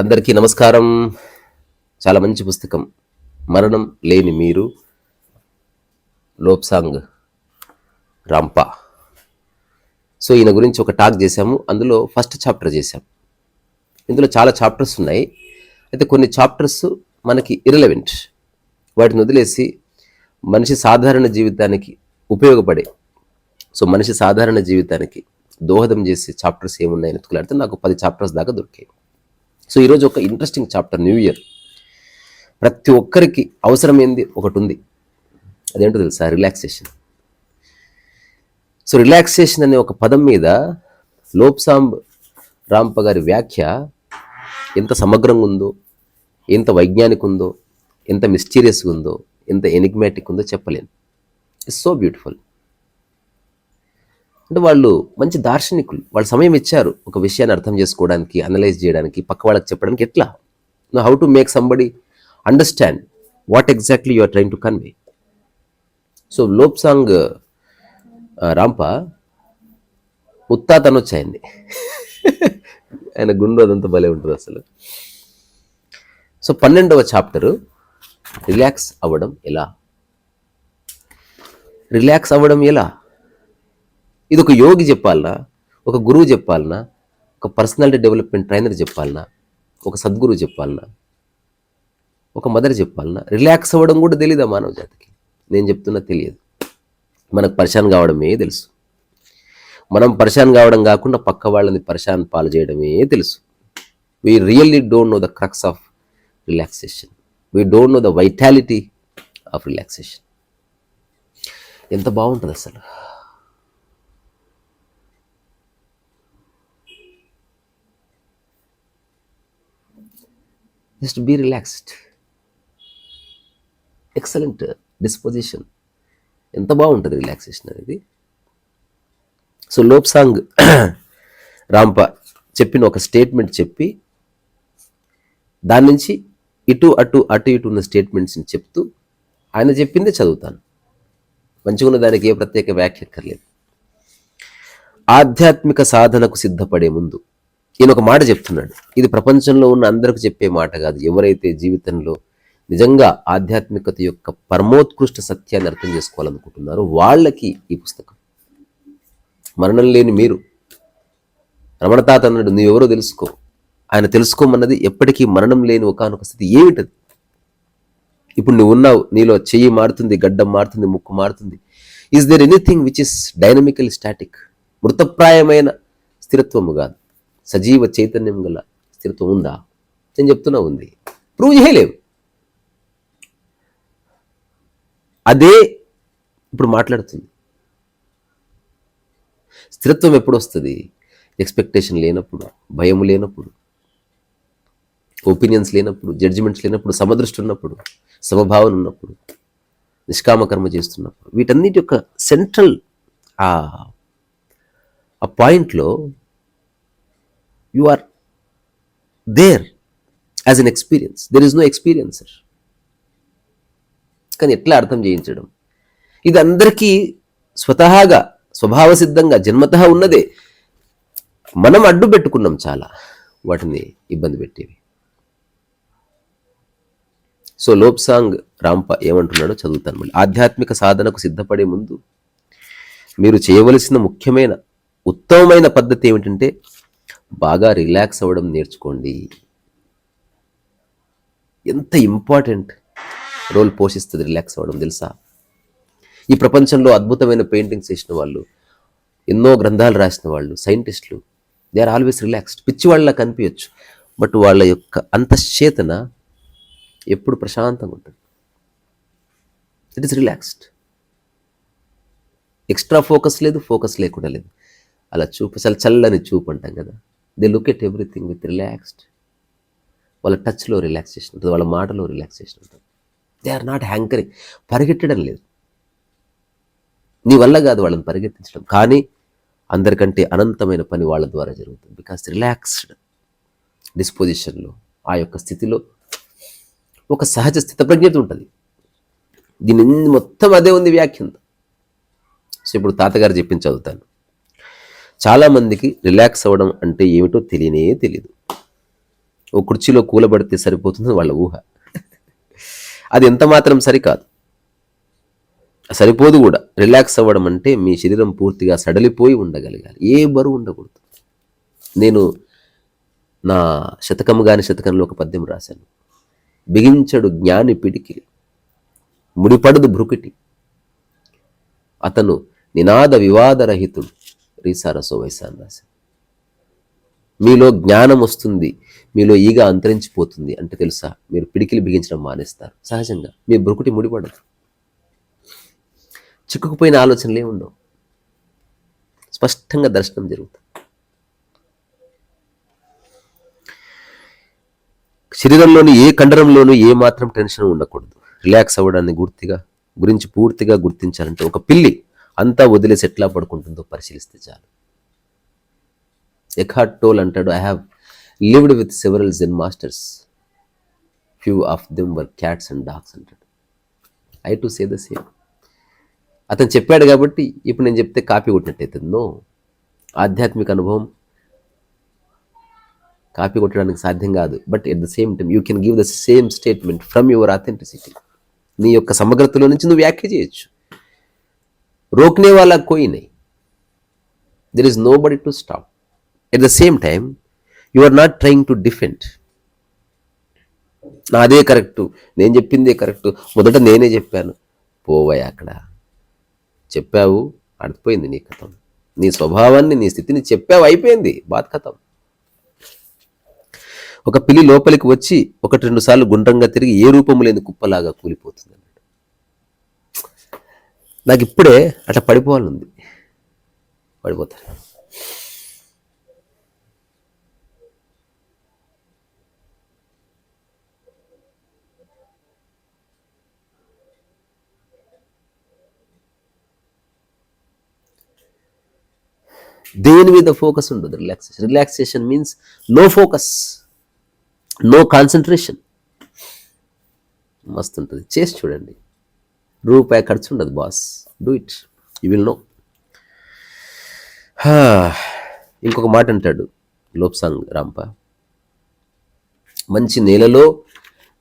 అందరికీ నమస్కారం. చాలా మంచి పుస్తకం మరణం లేని మీరు, లోబ్సాంగ్ రాంపా. సో ఈయన గురించి ఒక టాక్ చేశాము. అందులో ఫస్ట్ చాప్టర్ చేశాం. ఇందులో చాలా చాప్టర్స్ ఉన్నాయి. అయితే కొన్ని చాప్టర్స్ మనకి ఇర్రెలవెంట్, వాటిని వదిలేసి మనిషి సాధారణ జీవితానికి ఉపయోగపడే, మనిషి సాధారణ జీవితానికి దోహదం చేసే చాప్టర్స్ ఏమున్నాయని ఎత్తుకులాడితే నాకు 10 చాప్టర్స్ దాకా దొరికాయి. సో ఈరోజు ఒక ఇంట్రెస్టింగ్ చాప్టర్, న్యూ ఇయర్. ప్రతి ఒక్కరికి అవసరమైంది ఒకటి ఉంది. అదేంటో తెలుసా? రిలాక్సేషన్. సో రిలాక్సేషన్ అనే ఒక పదం మీద లోబ్సాంగ్ రాంప గారి వ్యాఖ్య ఎంత సమగ్రంగా ఉందో, ఎంత వైజ్ఞానిక ఉందో, ఎంత మిస్టీరియస్గా ఉందో, ఎంత ఎనిగ్మాటిక్ ఉందో చెప్పలేను. It's so beautiful. అంటే వాళ్ళు మంచి దార్శనికులు. వాళ్ళు సమయం ఇచ్చారు ఒక విషయాన్ని అర్థం చేసుకోవడానికి, అనలైజ్ చేయడానికి, పక్క వాళ్ళకి చెప్పడానికి. ఎట్లా how to make somebody understand what exactly you are trying to convey. So Lobsang Rampa ముత్తాత అనొచ్చు ఆయన్ని. ఆయన గుండు అదంతా భలే ఉంటుంది అసలు. సో 12వ చాప్టరు, రిలాక్స్ అవ్వడం ఎలా. రిలాక్స్ అవ్వడం ఎలా? ఇది ఒక యోగి చెప్పాలనా, ఒక గురువు చెప్పాలనా, ఒక పర్సనాలిటీ డెవలప్మెంట్ ట్రైనర్ చెప్పాలనా, ఒక సద్గురువు చెప్పాలనా, ఒక మదర్ చెప్పాలనా? రిలాక్స్ అవ్వడం కూడా తెలీదా మానవ జాతికి? నేను చెప్తున్నా తెలియదు. మనకు పరిశాన్ కావడమే తెలుసు. మనం పరిశాన్ కావడం కాకుండా పక్క వాళ్ళని పరిశాన్ పాలు చేయడమే తెలుసు. We really don't know the crux of relaxation. We don't know the vitality of relaxation. ఎంత బాగుంటుంది అసలు. Just be relaxed. Excellent disposition. ఎంత బాగుంటుంది రిలాక్సేషన్ అనేది. సో లోబ్సాంగ్ రాంప చెప్పిన ఒక స్టేట్మెంట్ చెప్పి, దాని నుంచి ఇటు ఇటు ఉన్న స్టేట్మెంట్స్ని చెప్తూ ఆయన చెప్పిందే చదువుతాను. మంచిగా ఉన్న దానికి ఏ ప్రత్యేక వ్యాఖ్య అక్కర్లేదు. ఆధ్యాత్మిక సాధనకు సిద్ధపడే ముందు ఈయన ఒక మాట చెప్తున్నాడు. ఇది ప్రపంచంలో ఉన్న అందరికి చెప్పే మాట కాదు. ఎవరైతే జీవితంలో నిజంగా ఆధ్యాత్మికత యొక్క పరమోత్కృష్ట సత్యాన్ని అర్థం చేసుకోవాలనుకుంటున్నారో వాళ్ళకి ఈ పుస్తకం. మరణం లేని మీరు. రమణ తాత అన్నాడు, నువ్వెవరో తెలుసుకో. ఆయన తెలుసుకోమన్నది ఎప్పటికీ మరణం లేని ఒకానొక స్థితి. ఏమిటది? ఇప్పుడు నువ్వు ఉన్నావు, నీలో చెయ్యి మారుతుంది, గడ్డం మారుతుంది, ముక్కు మారుతుంది. Is there anything which is dynamical static? మృతప్రాయమైన స్థిరత్వము కాదు, సజీవ చైతన్యం గల స్థిరత్వం ఉందా? నేను చెప్తున్నా ఉంది. ప్రూవ్ చేయలేవు. అదే ఇప్పుడు మాట్లాడుతుంది. స్థిరత్వం ఎప్పుడు వస్తుంది? ఎక్స్పెక్టేషన్ లేనప్పుడు, భయం లేనప్పుడు, ఒపీనియన్స్ లేనప్పుడు, జడ్జిమెంట్స్ లేనప్పుడు, సమదృష్టి ఉన్నప్పుడు, సమభావన ఉన్నప్పుడు, నిష్కామకర్మ చేస్తున్నప్పుడు. వీటన్నిటి యొక్క సెంట్రల్ ఆ పాయింట్లో you are there as an experience. There is no experiencer. కానీ ఎట్లా అర్థం చేయించడం? ఇది అందరికీ స్వతహాగా, స్వభావ సిద్ధంగా, జన్మతః ఉన్నదే. మనం అడ్డు పెట్టుకున్నాం చాలా వాటిని ఇబ్బంది పెట్టేవి. సో లోబ్సాంగ్ రాంప ఏమంటున్నాడో చదువుతాను మళ్ళీ. ఆధ్యాత్మిక సాధనకు సిద్ధపడే ముందు మీరు చేయవలసిన ముఖ్యమైన, ఉత్తమమైన పద్ధతి ఏమిటంటే బాగా రిలాక్స్ అవ్వడం నేర్చుకోండి. ఎంత ఇంపార్టెంట్ రోల్ పోషిస్తుంది రిలాక్స్ అవ్వడం తెలుసా? ఈ ప్రపంచంలో అద్భుతమైన పెయింటింగ్స్ వేసిన వాళ్ళు, ఎన్నో గ్రంథాలు రాసిన వాళ్ళు, సైంటిస్టులు, దే ఆర్ ఆల్వేస్ రిలాక్స్డ్. పిచ్చి వాళ్ళ కనిపించచ్చు, బట్ వాళ్ళ యొక్క అంతశ్చేతన ఎప్పుడు ప్రశాంతంగా ఉంటుంది. It is relaxed. Extra focus లేదు, ఫోకస్ లేకుండా లేదు. అలా చూపు, చాలా చల్లని చూపు అంటాం కదా. They look at everything with relaxed. వాళ్ళ టచ్లో రిలాక్సేషన్ ఉంటుంది, వాళ్ళ మాటలో రిలాక్సేషన్ ఉంటుంది. They are not hankering. పరిగెట్టడం లేదు. నీ వల్ల కాదు వాళ్ళని పరిగెత్తించడం, కానీ అందరికంటే అనంతమైన పని వాళ్ళ ద్వారా జరుగుతుంది. బికాస్ రిలాక్స్డ్ డిస్పోజిషన్లో, ఆ యొక్క స్థితిలో ఒక సహజ స్థితప్రజ్ఞత ఉంటుంది. దీని మొత్తం అదే ఉంది వ్యాఖ్యంతో. సో ఇప్పుడు తాతగారు చెప్పింది చదువుతాను. చాలామందికి రిలాక్స్ అవ్వడం అంటే ఏమిటో తెలియనే తెలియదు. ఓ కుర్చీలో కూలబడితే సరిపోతుంది వాళ్ళ ఊహ. అది ఎంత మాత్రం సరికాదు, సరిపోదు కూడా. రిలాక్స్ అవ్వడం అంటే మీ శరీరం పూర్తిగా సడలిపోయి ఉండగలగాలి, ఏ బరువు ఉండకూడదు. నేను నా శతకంలో ఒక పద్యం రాశాను. బిగించడు జ్ఞాని పిడికిలి, ముడిపడదు భృకుటి, అతను నినాద వివాదరహితుడు, రీసారసో వైసా అని రాశాను. మీలో జ్ఞానం వస్తుంది, మీలో ఈగ అంతరించిపోతుంది అంటే తెలుసా, మీరు పిడికిలి బిగించడం మానేస్తారు. సహజంగా మీ భృకుటి ముడిపడదు, చిక్కుకుపోయిన ఆలోచనలే ఉండవు, స్పష్టంగా దర్శనం జరుగుతుంది. శరీరంలోని ఏ కండరంలోనూ ఏ మాత్రం టెన్షన్ ఉండకూడదు. రిలాక్స్ అవ్వడాన్ని గురించి పూర్తిగా గుర్తించాలంటే ఒక పిల్లి అంతా వదిలేసి ఎట్లా పడుకుంటుందో పరిశీలిస్తే చాలు. ఎఖార్ట్ టోల్ అంటాడు, I have lived with several Zen masters, few of them were cats and dogs అంటాడు. I to say the same. అతను చెప్పాడు కాబట్టి ఇప్పుడు నేను చెప్తే కాపీ కొట్టినట్టయితుంది. నో, ఆధ్యాత్మిక అనుభవం కాపీ కొట్టడానికి సాధ్యం కాదు. But at the same time you can give the same statement from your authenticity. నీ యొక్క సమగ్రతలో నుంచి నువ్వు వ్యాఖ్య చేయొచ్చు. రోక్నే వాళ్ళ కోయి నై, there is nobody to stop. At the same time you are not trying to defend. నాదే కరెక్టు, నేను చెప్పిందే కరెక్టు, మొదట నేనే చెప్పాను. పోవయ్య, అక్కడ చెప్పావు, అడిపోయింది నీ కథం. నీ స్వభావాన్ని, నీ స్థితిని చెప్పావు, అయిపోయింది, బాత్ కథం. ఒక పిల్లి లోపలికి వచ్చి 1-2 సార్లు గుండ్రంగా తిరిగి ఏ రూపము లేని కుప్పలాగా కూలిపోతుంది అన్నాడు. నాకు ఇప్పుడే అట్లా పడిపోవాలనుంది, పడిపోతాను. దేని మీద ఫోకస్ ఉండదు. Relaxation means no focus, no concentration. మస్తు ఉంటుంది, చేసి చూడండి. రూపాయి ఖర్చు ఉండదు boss, do it, you will know. ఇంకొక మాట అంటాడు లోప్సాంగ్ రాంప, మంచి నేలలో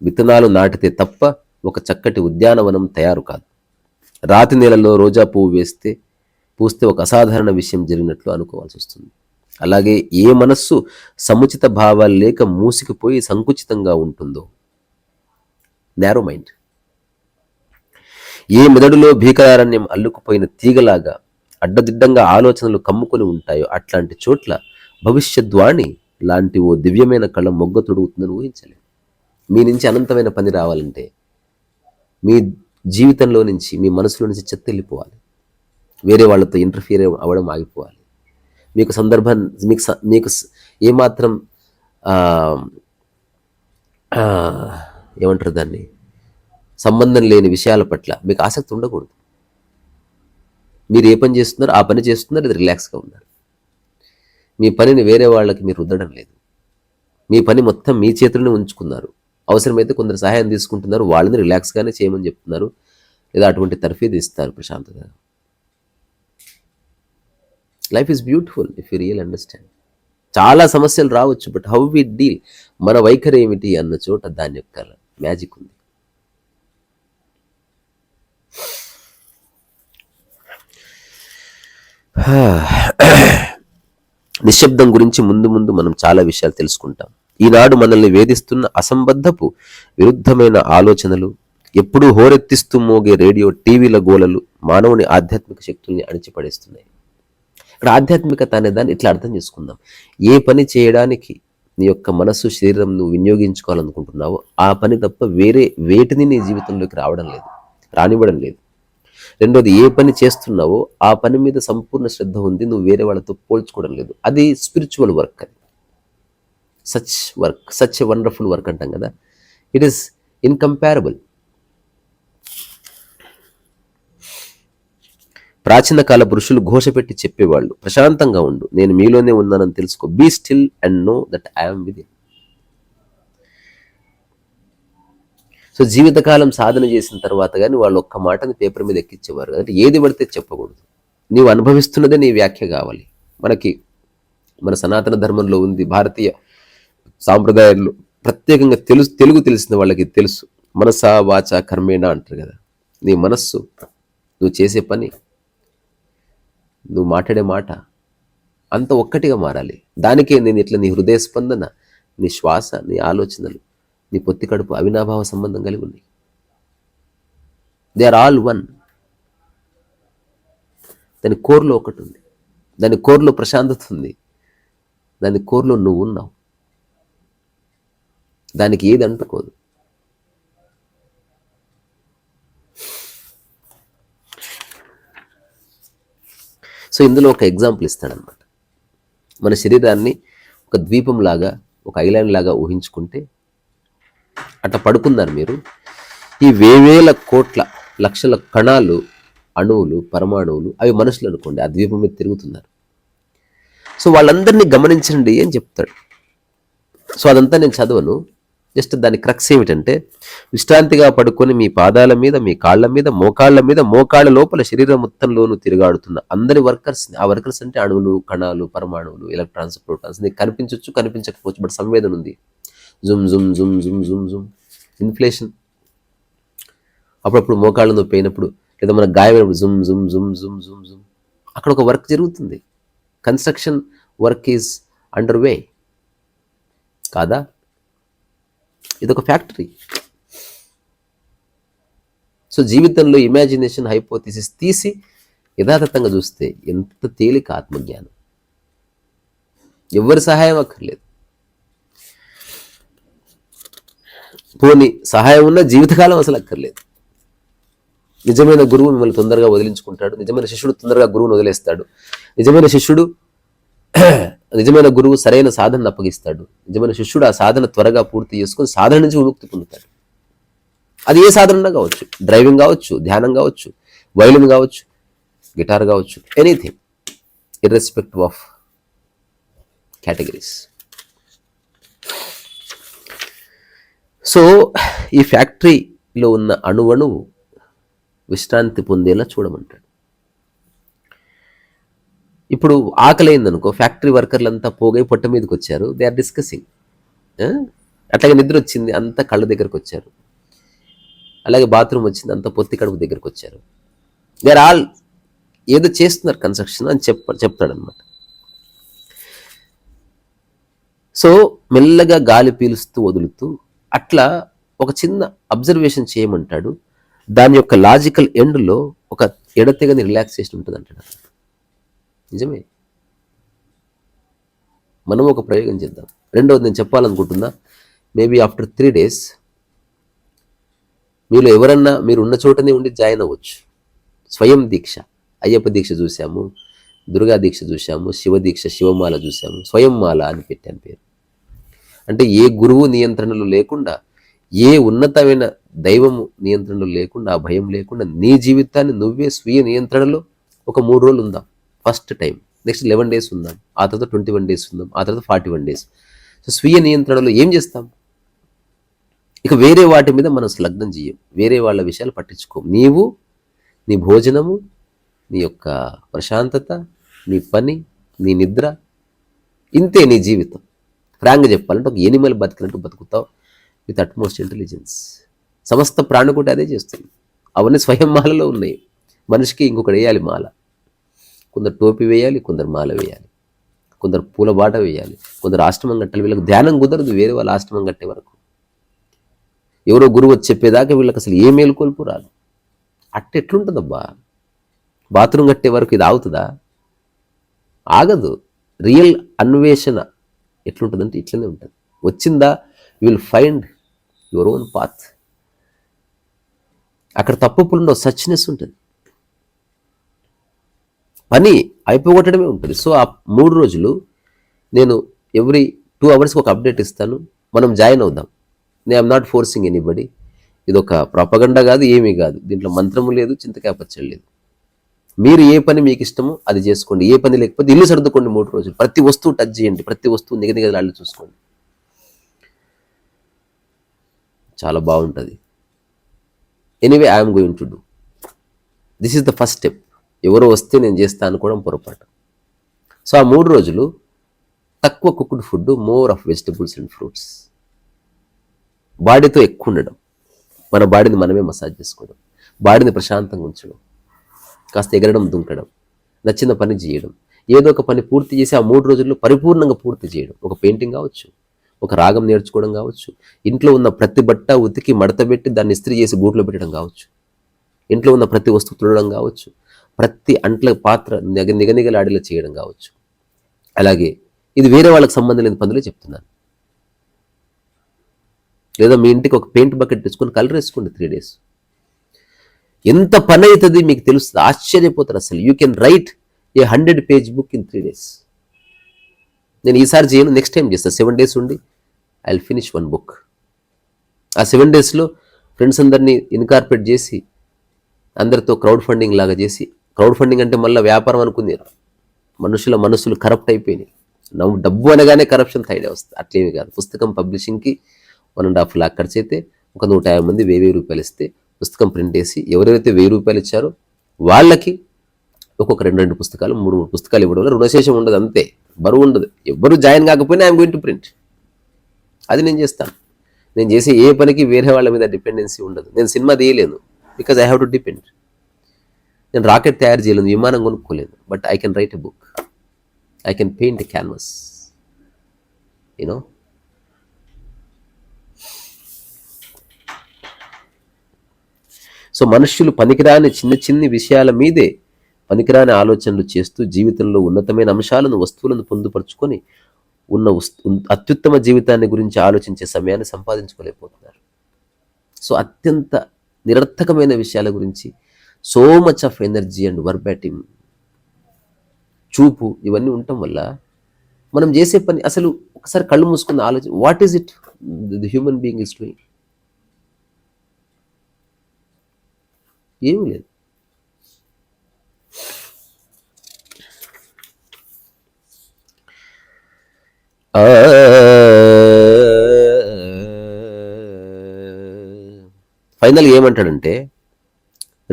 విత్తనాలు నాటితే తప్ప ఒక చక్కటి ఉద్యానవనం తయారు కాదు. రాతి నేలలో రోజా పువ్వు పూస్తే ఒక అసాధారణ విషయం జరిగినట్లు అనుకోవాల్సి వస్తుంది. అలాగే ఏ మనస్సు సముచిత భావాలు లేక మూసికిపోయి సంకుచితంగా ఉంటుందో, నారో మైండ్, ఏ మెదడులో భీకరారణ్యం అల్లుకుపోయిన తీగలాగా అడ్డదిడ్డంగా ఆలోచనలు కమ్ముకొని ఉంటాయో అట్లాంటి చోట్ల భవిష్యద్వాణి లాంటి ఓ దివ్యమైన కళ మొగ్గ తొడుగుతుందని ఊహించలేదు. మీ నుంచి అనంతమైన పని రావాలంటే మీ జీవితంలో నుంచి, మీ మనసులో నుంచి చెత్త వెళ్ళిపోవాలి. వేరే వాళ్ళతో ఇంటర్ఫియర్ అవ్వడం ఆగిపోవాలి. మీకు మీకు ఏమాత్రం ఏమంటారు దాన్ని, సంబంధం లేని విషయాల పట్ల మీకు ఆసక్తి ఉండకూడదు. మీరు ఏ పని చేస్తున్నారో ఆ పని చేస్తున్నారు, అది రిలాక్స్గా ఉన్నారు. మీ పనిని వేరే వాళ్ళకి మీరు రుద్దడం లేదు. మీ పని మొత్తం మీ చేతుల్లోనే ఉంచుకున్నారు. అవసరమైతే కొందరు సహాయం తీసుకుంటున్నారు, వాళ్ళని రిలాక్స్గానే చేయమని చెప్తున్నారు, లేదా అటువంటి తర్ఫీదు ఇస్తారు ప్రశాంతత. Life is beautiful if you real understand. చాలా సమస్యలు రావచ్చు, బట్ హౌ వి డీల్, మన వైఖరి ఏమిటి అన్న చోట దాని యొక్క మ్యాజిక్ ఉంది. నిశ్శబ్దం గురించి ముందు ముందు మనం చాలా విషయాలు తెలుసుకుంటాం. ఈనాడు మనల్ని వేధిస్తున్న అసంబద్ధపు విరుద్ధమైన ఆలోచనలు, ఎప్పుడూ హోరెత్తిస్తూ మోగే రేడియో టీవీల గోలలు మానవుని ఆధ్యాత్మిక శక్తుల్ని అణిచిపడేస్తున్నాయి. ఇక్కడ ఆధ్యాత్మికత అనే దాన్ని ఇట్లా అర్థం చేసుకుందాం. ఏ పని చేయడానికి నీ యొక్క మనస్సు, శరీరం నువ్వు వినియోగించుకోవాలనుకుంటున్నావో ఆ పని తప్ప వేరే వేటిని నీ జీవితంలోకి రానివ్వడం లేదు. రెండోది, ఏ పని చేస్తున్నావో ఆ పని మీద సంపూర్ణ శ్రద్ధ ఉంది, నువ్వు వేరే వాళ్ళతో పోల్చుకోవడం లేదు. అది స్పిరిచువల్ వర్క్. అది సచ్ ఎ వండర్ఫుల్ వర్క్ అంటాం కదా, ఇట్ ఈస్ ఇన్కంపారబుల్. ప్రాచీన కాల పురుషులు ఘోష పెట్టి చెప్పేవాళ్ళు, ప్రశాంతంగా ఉండు, నేను మీలోనే ఉన్నానని తెలుసుకో, be still and know that I'm within. So జీవితకాలం సాధన చేసిన తర్వాత కానీ వాళ్ళు ఒక్క మాటని పేపర్ మీద ఎక్కించేవారు. అంటే ఏది పడితే చెప్పకూడదు, నీవు అనుభవిస్తున్నదే నీ వ్యాఖ్య కావాలి. మన సనాతన ధర్మంలో ఉంది, భారతీయ సాంప్రదాయాలు ప్రత్యేకంగా తెలుగు తెలిసిన వాళ్ళకి తెలుసు. మనస వాచ కర్మేణ అంటారు కదా. నీ మనస్సు, నువ్వు చేసే పని, నువ్వు మాట్లాడే మాట అంత ఒక్కటిగా మారాలి. దానికే నేను ఇట్లా నీ హృదయ స్పందన, నీ శ్వాస, నీ ఆలోచనలు, నీ పొత్తి కడుపు అవినాభావ సంబంధం కలిగి ఉన్నాయి. They are all one. దాని కోర్లో ఒకటి ఉంది, దాని కోర్లో ప్రశాంతత ఉంది, దాని కోర్లో నువ్వు ఉన్నావు. దానికి ఏది అంటుకోదు. సో ఇందులో ఒక ఎగ్జాంపుల్ ఇస్తాడనమాట. మన శరీరాన్ని ఒక ద్వీపంలాగా, ఒక ఐలాండ్ లాగా ఊహించుకుంటే, అట్లా పడుకున్నారు మీరు. ఈ వేవేల కోట్ల లక్షల కణాలు, అణువులు, పరమాణువులు, అవి మనుషులు అనుకోండి, ఆ ద్వీపం మీద తిరుగుతున్నారు. సో వాళ్ళందరినీ గమనించండి అని చెప్తాడు. సో అదంతా నేను చదవను, జస్ట్ దాని క్రక్స్ ఏమిటంటే, విశ్రాంతిగా పడుకొని మీ పాదాల మీద, మీ కాళ్ళ మీద, మోకాళ్ళ మీద, మోకాళ్ళ లోపల శరీరం మొత్తంలోనూ తిరుగాడుతున్న అందరి వర్కర్స్. ఆ వర్కర్స్ అంటే అణువులు, కణాలు, పరమాణువులు, ఎలక్ట్రాన్స్, ప్రోటాన్స్. నీకు కనిపించవచ్చు, కనిపించకపోవచ్చు, బట్ సంవేదన ఉంది. జుమ్ జుమ్ జుమ్ జుమ్ జుమ్ జుమ్. ఇన్ఫ్లేషన్, అప్పుడప్పుడు మోకాళ్ళ నొప్పి అయినప్పుడు, లేదా మన గాయమైనప్పుడు జుమ్ జుమ్ జుమ్ జుమ్ జుమ్ జుమ్. అక్కడ ఒక వర్క్ జరుగుతుంది. కన్స్ట్రక్షన్ వర్క్ ఈజ్ అండర్ వే కాదా? ఇదొక ఫ్యాక్టరీ. సో జీవితంలో ఇమాజినేషన్, హైపోథిసిస్ తీసి యథాతథంగా చూస్తే ఎంత తేలిక ఆత్మజ్ఞానం. ఎవరి సహాయం అక్కర్లేదు. పోనీ సహాయం ఉన్న జీవితకాలం అసలు అక్కర్లేదు. నిజమైన గురువు మిమ్మల్ని తొందరగా వదిలించుకుంటాడు. నిజమైన శిష్యుడు తొందరగా గురువును వదిలేస్తాడు. నిజమైన గురువు సరైన సాధనను అప్పగిస్తాడు. నిజమైన శిష్యుడు ఆ సాధన త్వరగా పూర్తి చేసుకొని సాధన నుంచి విముక్తి పొందుతాడు. అది ఏ సాధన కావచ్చు, డ్రైవింగ్ కావచ్చు, ధ్యానం కావచ్చు, వైలిన్ కావచ్చు, గిటార్ కావచ్చు, anything, irrespective of categories. So ఈ ఫ్యాక్టరీలో ఉన్న అణువణువు విశ్రాంతి పొందేలా చూడమంటాడు. ఇప్పుడు ఆకలి అయిందనుకో, ఫ్యాక్టరీ వర్కర్లంతా పోగై పొట్ట మీదకి వచ్చారు. They are discussing. అట్లాగే నిద్ర వచ్చింది, అంతా కళ్ళ దగ్గరకు వచ్చారు. అలాగే బాత్రూమ్ వచ్చింది, అంతా పొత్తి కడుపు దగ్గరకు వచ్చారు. దే ఆర్ ఆల్ ఏదో చేస్తున్నారు కన్స్ట్రక్షన్ అని చెప్తాడనమాట. సో మెల్లగా గాలి పీలుస్తూ వదులుతూ అట్లా ఒక చిన్న అబ్జర్వేషన్ చేయమంటాడు. దాని యొక్క లాజికల్ ఎండ్లో ఒక ఎడతెగని రిలాక్సేషన్ ఉంటుంది అంటాడు. నిజమే. మనం ఒక ప్రయోగం చేద్దాం. రెండవది నేను చెప్పాలనుకుంటున్నా, మేబీ ఆఫ్టర్ 3 days మీలో ఎవరన్నా మీరు ఉన్న చోటనే ఉండి జాయిన్ అవ్వచ్చు. స్వయం దీక్ష, అయ్యప్ప దీక్ష చూసాము, దుర్గా దీక్ష చూసాము, శివ దీక్ష, శివమాల చూసాము. స్వయం మాల అని పెట్టాను పేరు. అంటే ఏ గురువు నియంత్రణలో లేకుండా, ఏ ఉన్నతమైన దైవము నియంత్రణలో లేకుండా, ఆ భయం లేకుండా నీ జీవితాన్ని నువ్వే స్వీయ నియంత్రణలో ఒక 3 రోజులు ఉందాం. First time. నెక్స్ట్ 11 days ఉందాం, ఆ తర్వాత 21 days ఉందాం, ఆ తర్వాత 41 days. సో స్వీయ నియంత్రణలో ఏం చేస్తాం? ఇక వేరే వాటి మీద మనం లగ్నం చేయం, వేరే వాళ్ళ విషయాలు పట్టించుకోం. నీవు, నీ భోజనము, నీ యొక్క ప్రశాంతత, నీ పని, నీ నిద్ర, ఇంతే నీ జీవితం. ఫ్రాంక్గా చెప్పాలంటే ఒక ఎనిమల్ బతికినట్టు బతుకుతావు విత్ అట్మోస్ట్ ఇంటెలిజెన్స్. సమస్త ప్రాణికోటి అదే చేస్తుంది. అవన్నీ స్వయం మాలలో ఉన్నాయి. మనిషికి ఇంకొకటి వేయాలి మాల. కొందరు టోపీ వేయాలి, కొందరు మాల వేయాలి, కొందరు పూల బాట వేయాలి, కొందరు ఆశ్రమం కట్టాలి. వీళ్ళకి ధ్యానం కుదరదు వేరే వాళ్ళ ఆశ్రమం కట్టే వరకు. ఎవరో గురువు వచ్చి చెప్పేదాకా వీళ్ళకి అసలు ఏ మేలుకొల్పు రాదు. ఎట్లుంటుందబ్బా? బాత్రూమ్ కట్టే వరకు ఇది ఆగుతుందా? ఆగదు. రియల్ అన్వేషణ ఎట్లుంటుందంటే ఇట్లనే ఉంటుంది. వచ్చిందా, you will find your own path. అక్కడ తప్పులుండో సచ్నెస్ ఉంటుంది. పని అయిపోగొట్టడమే ఉంటుంది. సో ఆ 3 రోజులు నేను ఎవ్రీ 2 hours ఒక అప్డేట్ ఇస్తాను. మనం జాయిన్ అవుదాం. నేను ఐఎమ్ నాట్ ఫోర్సింగ్ ఎనీబడి. ఇది ఒక ప్రొపగండా కాదు, ఏమీ కాదు. దీంట్లో మంత్రము లేదు, చింతకాయ పచ్చడి లేదు. మీరు ఏ పని మీకు ఇష్టమో అది చేసుకోండి. ఏ పని లేకపోతే ఇల్లు సర్దుకోండి 3 రోజులు. ప్రతి వస్తువు టచ్ చేయండి, ప్రతి వస్తువు నిగనిగలాళ్ళు చూసుకోండి. చాలా బాగుంటుంది. Anyway I'm going to do this is the first step. ఎవరో వస్తే నేను చేస్తా అనుకోవడం పొరపాటు. సో ఆ 3 రోజులు తక్కువ cooked food, more of vegetables and fruits. బాడీతో ఎక్కువ ఉండడం, మన బాడీని మనమే మసాజ్ చేసుకోవడం, బాడీని ప్రశాంతంగా ఉంచడం, కాస్త ఎగరడం, దుంకడం, నచ్చిన పని చేయడం, ఏదో ఒక పని పూర్తి చేసి ఆ 3 రోజుల్లో పరిపూర్ణంగా పూర్తి చేయడం. ఒక పెయింటింగ్ కావచ్చు, ఒక రాగం నేర్చుకోవడం కావచ్చు, ఇంట్లో ఉన్న ప్రతి బట్ట ఉతికి మడతబెట్టి దాన్ని ఇస్త్రీ చేసి గూట్లో పెట్టడం కావచ్చు, ఇంట్లో ఉన్న ప్రతి వస్తువు తుడడం కావచ్చు, ప్రతి అంట్ల పాత్ర నిగనిగలాడేలా చేయడం కావచ్చు. అలాగే ఇది వేరే వాళ్ళకి సంబంధం లేని పనులే చెప్తున్నాను. లేదా మీ ఇంటికి ఒక పెయింట్ బకెట్ తెచ్చుకొని కలర్ వేసుకోండి 3 days. ఎంత పని అవుతుంది మీకు తెలుస్తుంది, ఆశ్చర్యపోతారు అసలు. You can write A 100-page book in 3 days. నేను ఈసారి చేయను, నెక్స్ట్ టైం చేస్తాను. 7 days ఉండి ఐ విల్ ఫినిష్ 1 book. ఆ 7 daysలో ఫ్రెండ్స్ అందరినీ ఇన్కార్పొరేట్ చేసి అందరితో క్రౌడ్ ఫండింగ్ లాగా చేసి, క్రౌడ్ ఫండింగ్ అంటే మళ్ళీ వ్యాపారం అనుకున్నారు. మనుషుల మనసులు కరప్ట్ అయిపోయినాయి. డబ్బు అనగానే కరప్షన్ థైడే వస్తుంది. అట్లేమి కాదు. పుస్తకం పబ్లిషింగ్కి 1.5 lakh ఖర్చు అయితే ఒక 150 మంది 1000 రూపాయలు ఇస్తే పుస్తకం ప్రింట్ వేసి ఎవరైతే 1000 రూపాయలు ఇచ్చారో వాళ్ళకి ఒక్కొక్క 2 పుస్తకాలు 3 పుస్తకాలు ఇవ్వడం వల్ల రుణశేషం ఉండదు. అంతే, బరువు ఉండదు. ఎవరు జాయిన్ కాకపోయినా ఐఎమ్ గోయింగ్ టు ప్రింట్. అది నేను చేస్తాను. నేను చేసే ఏ పనికి వేరే వాళ్ళ మీద డిపెండెన్సీ ఉండదు. నేను సినిమా తీయలేను, because I have to depend. నేను రాకెట్ తయారు చేయలేను, విమానం కొనుక్కోలేను, but I can write a book, I can paint a canvas, you know. So మనుష్యులు పనికిరాని చిన్న విషయాల మీదే పనికిరాని ఆలోచనలు చేస్తూ జీవితంలో ఉన్నతమైన అంశాలను, వస్తువులను పొందుపరుచుకొని ఉన్న అత్యుత్తమ జీవితాన్ని గురించి ఆలోచించే సమయాన్ని సంపాదించుకోలేకపోతున్నారు. సో అత్యంత నిరర్థకమైన విషయాల గురించి so much of energy and వర్బాటిమ్, చూపు, ఇవన్నీ ఉండటం వల్ల మనం చేసే పని అసలు ఒకసారి కళ్ళు మూసుకున్న ఆలోచన, what is it the human being is doing? ఏమీ లేదు. ఫైనల్ ఏమంటాడంటే,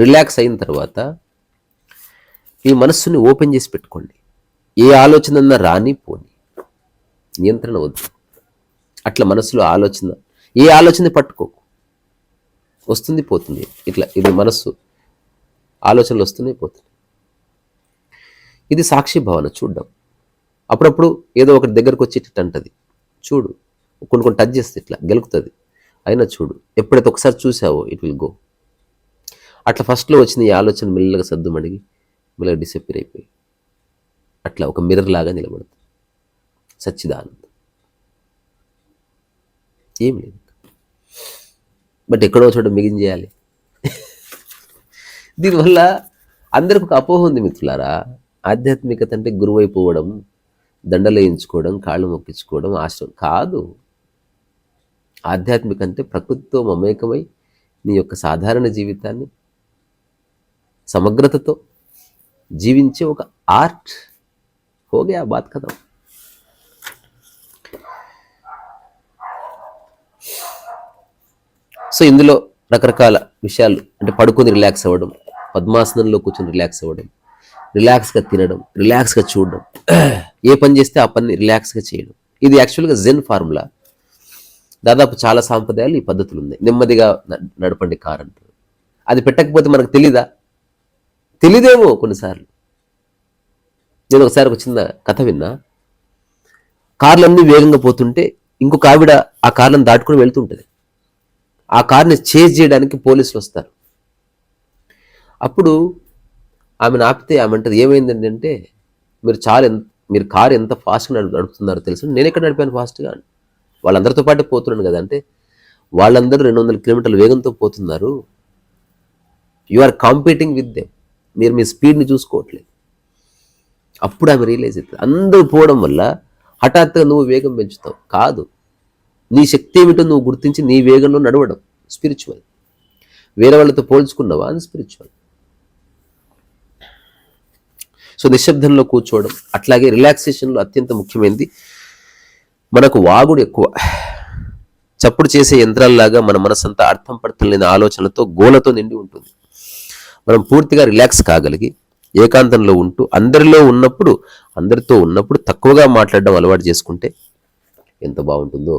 రిలాక్స్ అయిన తర్వాత మీ మనస్సుని ఓపెన్ చేసి పెట్టుకోండి. ఏ ఆలోచన రాని పోని, నియంత్రణ వద్దు. అట్లా మనస్సులో ఆలోచన, ఏ ఆలోచన పట్టుకోకు, వస్తుంది పోతుంది. ఇట్లా ఇది మనస్సు, ఆలోచనలు వస్తున్నాయి పోతుంది. ఇది సాక్షి భావన, చూడ్డం. అప్పుడప్పుడు ఏదో ఒకటి దగ్గరకు వచ్చి ఇట్లా అంటది, చూడు. కొన్ని టచ్ చేస్తే ఇట్లా గెలుకుతుంది, అయినా చూడు. ఎప్పుడైతే ఒకసారి చూసావో ఇట్ విల్ గో. అట్లా ఫస్ట్లో వచ్చిన ఈ ఆలోచన మెల్లగా సద్దుమడిగి మెల్లగా డిసప్పేర్ అయిపోయి అట్లా ఒక మిర్రర్ లాగా నిలబడుతుంది. సచ్చిదానందం ఏం లేదు. బట్ ఎక్కడో చోట మిగించేయాలి. దీనివల్ల అందరికి ఒక అపోహ ఉంది మిత్రులారా. ఆధ్యాత్మికత అంటే గురువు అయిపోవడం, దండలేయించుకోవడం, కాళ్ళు మొక్కించుకోవడం, ఆశ్రమం కాదు. ఆధ్యాత్మిక అంటే ప్రకృతితో మమేకమై నీ యొక్క సాధారణ జీవితాన్ని సమగ్రతతో జీవించే ఒక ఆర్ట్. హోగే ఆ బాత్ కదా. సో ఇందులో రకరకాల విషయాలు, అంటే పడుకొని రిలాక్స్ అవ్వడం, పద్మాసనంలో కూర్చొని రిలాక్స్ అవ్వడం, రిలాక్స్గా తినడం, రిలాక్స్గా చూడడం, ఏ పని చేస్తే ఆ పని రిలాక్స్గా చేయడం. ఇది యాక్చువల్గా జెన్ ఫార్ములా. దాదాపు చాలా సాంప్రదాయాలు ఈ పద్ధతులు ఉన్నాయి. నెమ్మదిగా నడపండి కారు అంటారు. అది పెట్టకపోతే మనకు తెలీదేమో కొన్నిసార్లు. నేను ఒకసారి ఒక చిన్న కథ విన్నా. కార్లన్నీ వేగంగా పోతుంటే ఇంకొక ఆవిడ ఆ కార్లను దాటుకుని వెళ్తుంటుంది. ఆ కార్ని చేజ్ చేయడానికి పోలీసులు వస్తారు. అప్పుడు ఆమెను ఆపితే ఆమె అంటది, ఏమైందండి అంటే, మీరు కారు ఎంత ఫాస్ట్గా నడుపుతున్నారో తెలుసు, నేను ఎక్కడ నడిపాను ఫాస్ట్గా? వాళ్ళందరితో పాటు పోతున్నాను కదా. అంటే వాళ్ళందరూ 200 కిలోమీటర్ల వేగంతో పోతున్నారు, you are competing with them, మీరు మీ స్పీడ్ని చూసుకోవట్లేదు. అప్పుడు ఆమె రియలైజ్ అవుతుంది, అందరూ పోవడం వల్ల హఠాత్తుగా నువ్వు వేగం పెంచుతావు. కాదు, నీ శక్తి ఏమిటో నువ్వు గుర్తించి నీ వేగంలో నడవడం స్పిరిచువల్. వేరే వాళ్ళతో పోల్చుకున్నావా, అది స్పిరిచువల్. సో నిశ్శబ్దంలో కూర్చోవడం, అట్లాగే రిలాక్సేషన్లో అత్యంత ముఖ్యమైనది మనకు వాగుడు ఎక్కువ. చప్పుడు చేసే యంత్రాల్లాగా మన మనసంతా అర్థం పడతలేని ఆలోచనలతో, గోలతో నిండి ఉంటుంది. మనం పూర్తిగా రిలాక్స్ కాగలిగి ఏకాంతంలో ఉంటూ అందరిలో ఉన్నప్పుడు, అందరితో ఉన్నప్పుడు తక్కువగా మాట్లాడడం అలవాటు చేసుకుంటే ఎంత బాగుంటుందో.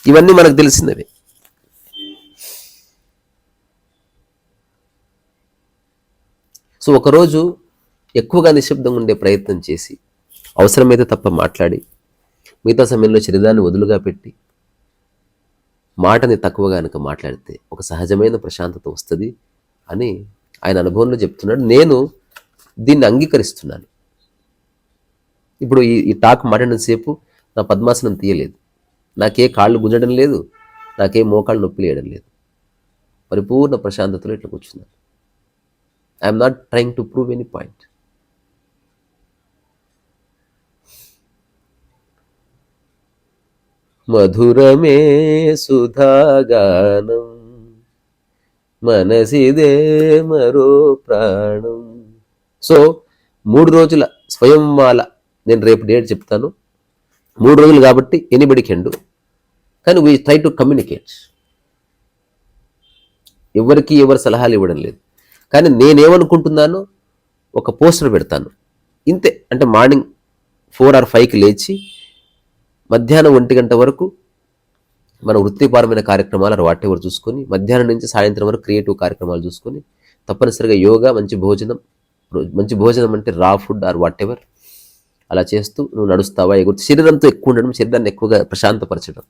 ఇవన్నీ మనకు తెలిసినవే. సో ఒకరోజు ఎక్కువగా నిశ్శబ్దంగా ఉండే ప్రయత్నం చేసి, అవసరమైతే తప్ప మాట్లాడి, మిగతా సమయంలో శరీరాన్ని వదులుగా పెట్టి, మాటని తక్కువగా కనుక మాట్లాడితే ఒక సహజమైన ప్రశాంతత వస్తుంది అని ఆయన అనుభవంలో చెప్తున్నాడు. నేను దీన్ని అంగీకరిస్తున్నాను. ఇప్పుడు ఈ టాక్ మాట్లాడినంతసేపు నా పద్మాసనం తీయలేదు, నాకే కాళ్ళు గుంజడం లేదు, నాకే మోకాళ్ళు నొప్పి లేయడం లేదు. పరిపూర్ణ ప్రశాంతతలో ఇట్లా కూర్చున్నాను. I'm not trying to prove any point. మధురమే సుధాగానం మనసిదే మరో ప్రాణం. సో 3 రోజుల స్వయంమాల, నేను రేపు డేట్ చెప్తాను. 3 రోజులు కాబట్టి ఎనీబడి కెన్ డు, కానీ వీ ట్రై టు కమ్యూనికేట్. ఎవరికి ఎవరు సలహాలు ఇవ్వడం లేదు, కానీ నేనేమనుకుంటున్నానో ఒక పోస్టర్ పెడతాను ఇంతే. అంటే మార్నింగ్ 4 or 5కి లేచి మధ్యాహ్నం 1 గంట వరకు మన వృత్తిపరమైన కార్యక్రమాలు వాట్ ఎవరు చూసుకొని, మధ్యాహ్నం నుంచి సాయంత్రం వరకు క్రియేటివ్ కార్యక్రమాలు చూసుకొని, తప్పనిసరిగా యోగా, మంచి భోజనం అంటే రా ఫుడ్ ఆర్ వాట్ ఎవర్ అలా చేస్తూ నువ్వు నడుస్తావా, ఎగురుతూ శరీరంతో ఎక్కువ ఉండడం, శరీరాన్ని ఎక్కువగా ప్రశాంతపరచడం,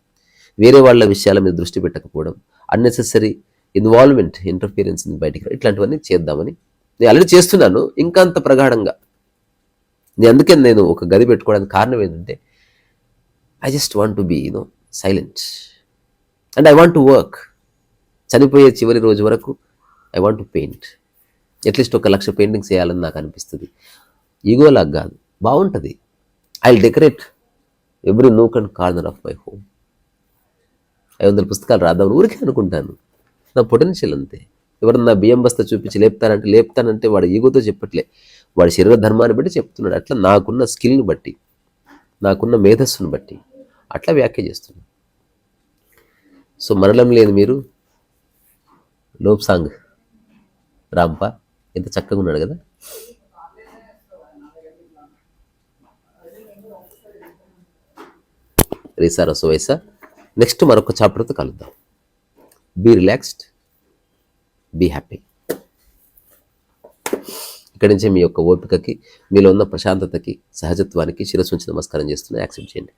వేరే వాళ్ళ విషయాల మీద దృష్టి పెట్టకపోవడం, అన్నెసెసరీ ఇన్వాల్వ్మెంట్, ఇంటర్ఫియరెన్స్ బయటికి, ఇట్లాంటివన్నీ చేద్దామని నేను ఆల్రెడీ చేస్తున్నాను. ఇంకా అంత ప్రగాఢంగా అందుకే నేను ఒక గది పెట్టుకోవడానికి కారణం ఏంటంటే I just want to be silent and I want to work. చనిపోయే చివరి రోజు వరకు I want to paint. At least 1,00,000 paintings వేయాలని నాకు అనిపిస్తుంది. ఈగోలాగా కాదు, బాగుంటుంది. I will decorate every nook and corner of my home. 500 పుస్తకాలు రాద్దామని ఊరికే అనుకుంటాను. నా పొటెన్షియల్ అంతే. ఎవరన్నా బియ్యం బస్తా చూపించి లేపుతానంటే వాడు ఈగోతో చెప్పట్లే, వాడి శరీర ధర్మాన్ని బట్టి చెప్తున్నాడు. అట్లా నాకున్న స్కిల్ని బట్టి, నాకున్న మేధస్సును బట్టి అట్లా వ్యాఖ్య చేస్తున్నాను. సో మరణం లేని మీరు లోప్ సాంగ్ రాంప ఎంత చక్కగా ఉన్నాడు కదా. రీసారా సోవైసా. నెక్స్ట్ మరొక చాప్టర్తో కలుద్దాం. Be relaxed, be happy. ఇక్కడి నుంచే మీ యొక్క ఓపికకి, మీలో ఉన్న ప్రశాంతతకి, సహజత్వానికి శిరస్సు ఉంచి నమస్కారం చేస్తున్నా. యాక్సెప్ట్ చేయండి.